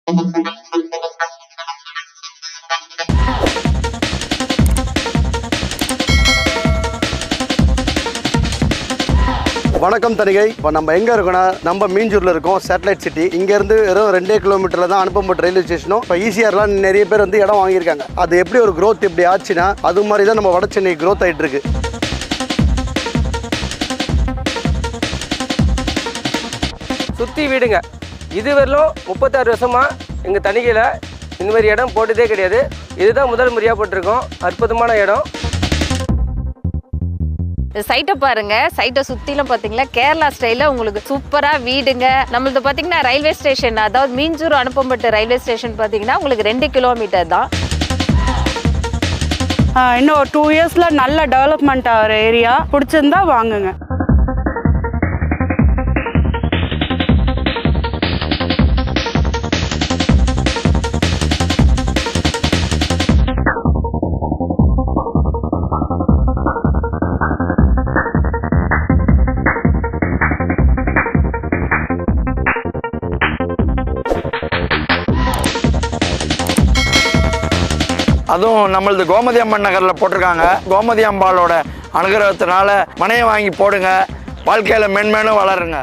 வணக்கம் தனிகை. இப்போ நம்ம எங்கே இருக்கோம்னா நம்ம மீஞ்சூரில் இருக்கோம், சேட்டலைட் சிட்டி. இங்கேருந்து வெறும் 2 கிலோமீட்டரில் தான் அனுப்பம்பட்டு ரயில்வே ஸ்டேஷனும். இப்போ ஈசிஆர்லாம் நிறைய பேர் வந்து இடம் வாங்கியிருக்காங்க. அது எப்படி ஒரு க்ரோத் இப்படி ஆச்சுன்னா அது மாதிரி தான் நம்ம வட சென்னை க்ரோத் ஆகிட்டு இருக்கு. சுற்றி வீடுங்க. இது வரலும் 36 வருஷமாக எங்கள் தணிகையில் இந்த மாதிரி இடம் போட்டதே கிடையாது. இதுதான் முதல் முறையாக போட்டிருக்கோம். அற்புதமான இடம். சைட்டை பாருங்க. சைட்டை சுத்திலும் பாத்தீங்களா கேரளா ஸ்டைல உங்களுக்கு சூப்பரா வீடுங்க. நம்மளது பாத்தீங்கன்னா ரயில்வே ஸ்டேஷன், அதாவது மீஞ்சூர் அனுப்பம்பட்டு ரயில்வே ஸ்டேஷன் பாத்தீங்கன்னா உங்களுக்கு 2 கிலோமீட்டர் தான். இன்னும் ஒரு 2 இயர்ஸ்ல நல்ல டெவலப்மெண்ட் ஆகிற ஏரியா. பிடிச்சிருந்தா வாங்குங்க. அதுவும் நம்மளது கோமதி அம்மன் நகரில் போட்டிருக்காங்க. கோமதி அம்பாளோட அனுகிரகத்தினால மனையை வாங்கி போடுங்க, வாழ்க்கையில் மென்மேலும் வளருங்க.